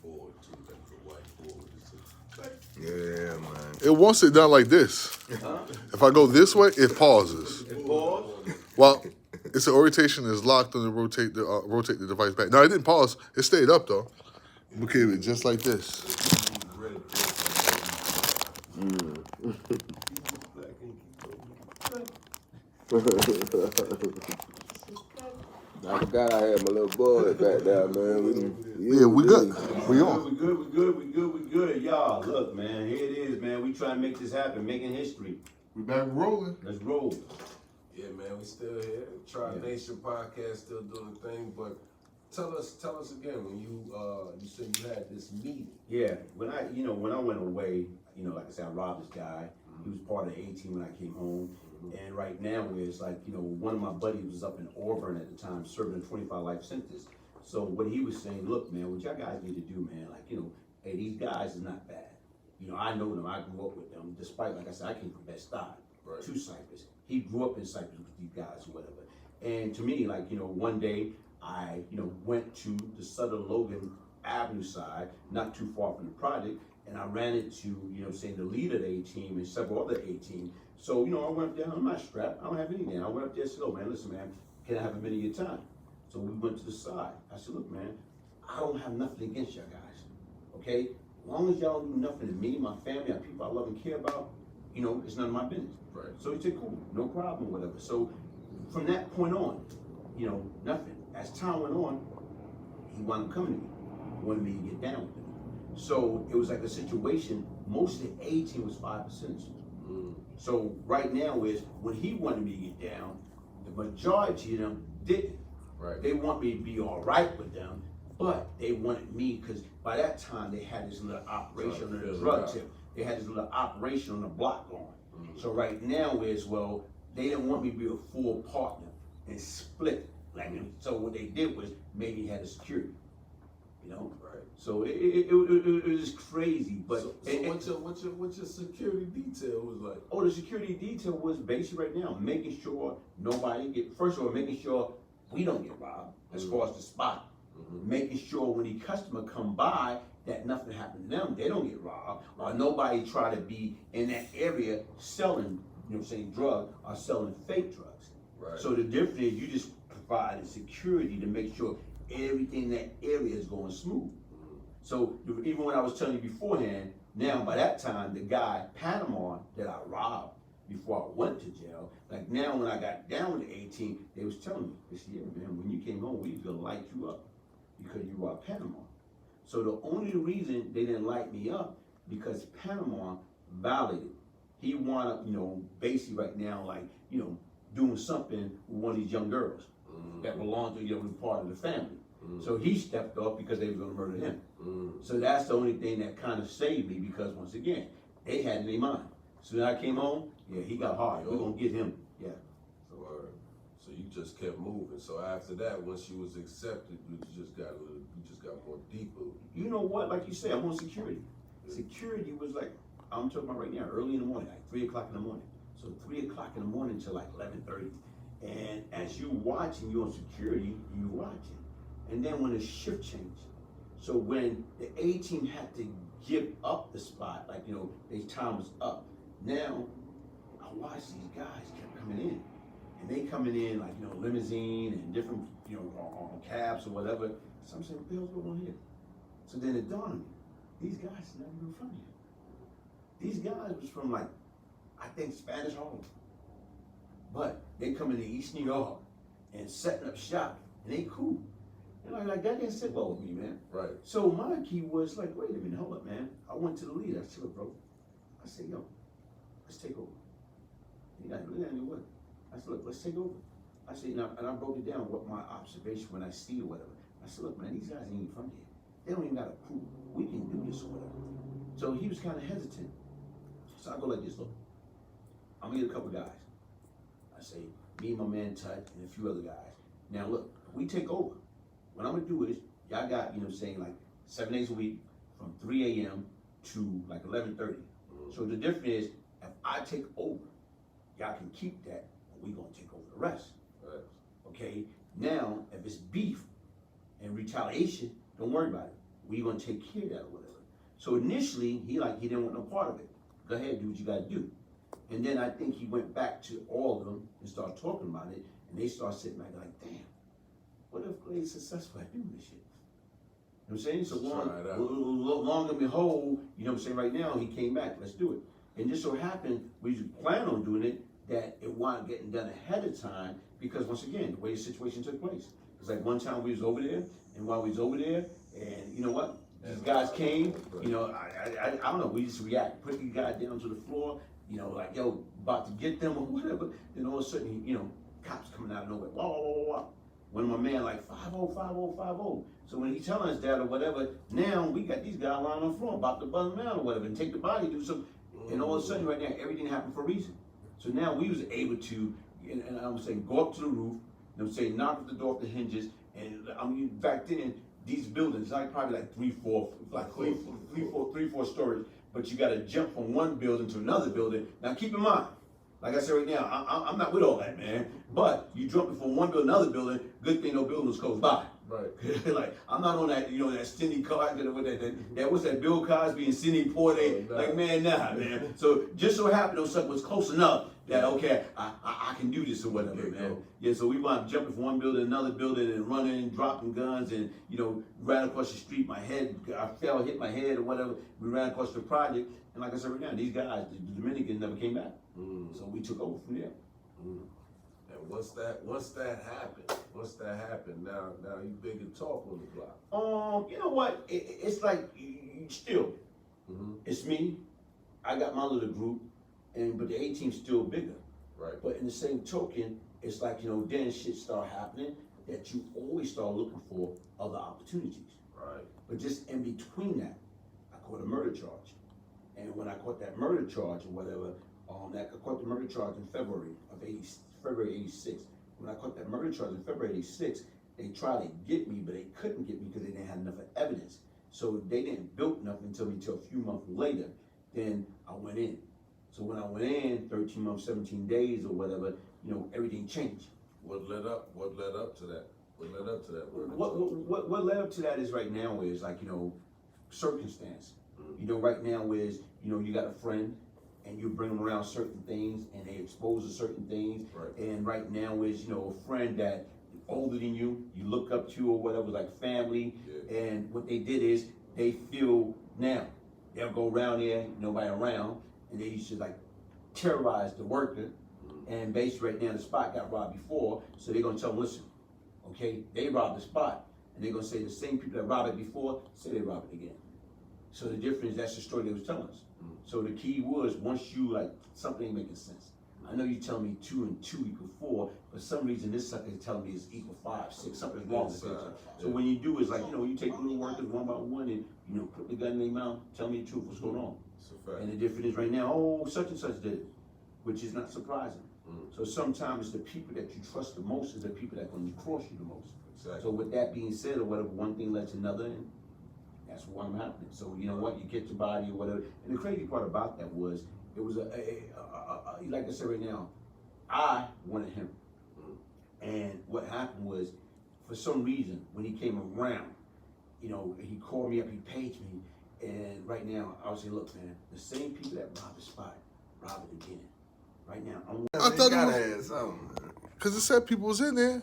board too, like the white board. Yeah, man. It wants it done like this. If I go this way, it pauses. It pause? Well, its orientation is locked and rotate the device back. No, it didn't pause. It stayed up though. Okay, just like this. I forgot I had my little boys back there, man. We good. We on. We good. Y'all, look, man, here it is, man. We trying to make this happen, making history. We back rolling. Let's roll. Yeah, man, we still here. Troddnation podcast still doing the thing, but tell us again when you said you had this meeting. Yeah, when I went away, like I said, I robbed this guy. He was part of the A team when I came home. And right now, it's like, one of my buddies was up in Auburn at the time serving a 25 life sentence. So what he was saying, look, man, what y'all guys need to do, man, like, hey, these guys is not bad. I know them, I grew up with them, despite, like I said, I came from Bed-Stuy to Cypress. He grew up in Cypress with these guys or whatever. And to me, like, one day I, went to the Southern Logan Avenue side, not too far from the project, and I ran into, the leader of the A team and several other A team. So, I went up there, I'm not strapped, I don't have anything. I went up there and said, oh man, listen man, can I have a minute of your time? So we went to the side. I said, look man, I don't have nothing against y'all guys, okay? As long as y'all don't do nothing to me, my family, people I love and care about, it's none of my business. Right. So he said, cool, no problem, whatever. So from that point on, nothing. As time went on, he wound up coming to me. He wanted me to get down with him. So it was like a situation, most of the A team was 5%. So right now is when he wanted me to get down, the majority of them didn't. Right. They want me to be all right with them, but they wanted me because by that time they had this little operation on the drug tip. They had this little operation on the block going. So right now is, well, they didn't want me to be a full partner and split. So what they did was maybe had a security. Right. So it was crazy, but what's your security detail was like? Oh, the security detail was basically right now making sure first of all, making sure we don't get robbed as far as the spot, making sure when the customer come by that nothing happened to them, they don't get robbed, or nobody try to be in that area selling, drug or selling fake drugs. Right. So the difference is you just provide security to make sure everything in that area is going smooth. So even when I was telling you beforehand, now by that time, the guy, Panama, that I robbed before I went to jail, like now when I got down with the 18, they was telling me, they said, yeah man, when you came home, we was gonna light you up because you robbed Panama. So the only reason they didn't light me up because Panama violated. He wound up, basically right now, like, doing something with one of these young girls that belonged to, part of the family. So he stepped up because they were going to murder him. So that's the only thing that kind of saved me because once again, they had it in their mind. So when I came home, yeah, he got hard. We're going to get him. Yeah. So you just kept moving. So after that, once you was accepted, you just got more deeper. You know what? Like you said, I'm on security. Security was like, I'm talking about right now, early in the morning, like 3 o'clock in the morning. So 3 o'clock in the morning till like 11:30. And as you watching, you're on security, you watching. And then when the shift changed, so when the A team had to give up the spot, like, their time was up. Now, I watched these guys kept coming in. And they coming in like, limousine and different, on cabs or whatever. So I'm saying, what the hell's going on here? So then it dawned on me, these guys are not even from here. These guys was from like, I think Spanish Harlem. But they come into East New York and setting up shop, and they cool. And like that didn't sit well with me, man. Right. So my key was like, wait a minute, hold up, man. I went to the leader. I said, look, bro. I said, yo, let's take over. He got what? I said, look, let's take over. I said, and I broke it down what my observation when I see or whatever. I said, look, man, these guys ain't even from here. They don't even got a proof. We can do this or whatever. So he was kind of hesitant. So I go like this, look. I'm gonna get a couple guys. I say, me and my man Tut and a few other guys. Now look, if we take over, what I'm gonna do is, y'all got, like 7 days a week from 3 a.m. to like 11:30. So the difference is, if I take over, y'all can keep that, and we gonna take over the rest. Okay? Now, if it's beef and retaliation, don't worry about it. we gonna take care of that or whatever. So initially, he didn't want no part of it. Go ahead, do what you gotta do. And then I think he went back to all of them and started talking about it, and they started sitting back like, damn, what if Glaze is successful at doing this shit? You know what I'm saying? So long and behold, you know what I'm saying, right now, he came back, let's do it. And just so happened, we planned on doing it, that it wasn't getting done ahead of time, because once again, the way the situation took place. It's like one time we was over there, and while we was over there, and you know what? These guys came, you know, I don't know, we just react, put these guys down to the floor, you know, like, yo, about to get them or whatever. Then all of a sudden, you know, cops coming out of nowhere, wah, wah, wah, wah. When my man like 50, 50, 50. So when he telling us that or whatever, now we got these guys lying on the floor about to buzz them out or whatever and take the body, do some, and all of a sudden right now, everything happened for a reason. So now we was able to, and I'm saying, go up to the roof, you know what I'm saying, knock the door off the hinges, and I mean, back then, these buildings, like probably like three, four stories, but you gotta jump from one building to another building. Now keep in mind, like I said right now, I'm not with all that, man, but you jumping from one building to another building, good thing no building was close by. Right. Like, I'm not on that, you know, that Sidney Cosby, that was that Bill Cosby and Sidney Poitier, like, man, nah, man. So just so happened those something was close enough that, okay, I can do this or whatever, man. Yeah, so we wound up jumping from one building to another building and running, dropping guns, and, you know, ran across the street, I fell, hit my head or whatever. We ran across the project, and like I said right now, these guys, the Dominicans never came back. So we took over from there. And once that happened, now you big and talk on the block. You know what? It's like still, it's me. I got my little group, but the A team's still bigger. Right. But in the same token, it's like, you know, then shit start happening that you always start looking for other opportunities. Right. But just in between that, I caught a murder charge, and when I caught that murder charge or whatever, I caught the murder charge in February '86. When I caught that murder charge in February '86, they tried to get me, but they couldn't get me because they didn't have enough evidence. So they didn't build nothing until a few months later. Then I went in. So when I went in, 13 months, 17 days or whatever, you know, everything changed. What led up to that? What led up to that? What led up to that is right now is like, you know, circumstance. You know, right now is, you know, you got a friend, and you bring them around certain things, and they expose to certain things. Right. And right now is, you know, a friend that older than you look up to or whatever, like family. Yeah. And what they did is they feel now they'll go around there, nobody around, and they used to like terrorize the worker. And basically right now the spot got robbed before, so they're gonna tell them, listen, okay, they robbed the spot, and they're gonna say the same people that robbed it before say they robbed it again. So the difference, that's the story they was telling us. So the key was, once you like, something ain't making sense. I know you telling me 2 and 2 equal 4, but for some reason this sucker is telling me it's equal 5, 6, something's wrong with it. So when you do is like, you know, you take little workers one by one and, you know, put the gun in their mouth, tell me the truth, what's going on. And the difference is right now, oh, such and such did it, which is not surprising. So sometimes the people that you trust the most is the people that are going to cross you the most. So with that being said, or whatever, one thing led to another, and that's what I'm happening. So you know what, you get your body or whatever. And the crazy part about that was, it was like I said right now, I wanted him. And what happened was, for some reason, when he came around, you know, he called me up, he paged me, and right now, I was saying, look, man, the same people that robbed the spot, rob it again. Right now, I thought it was, because it said people was in there.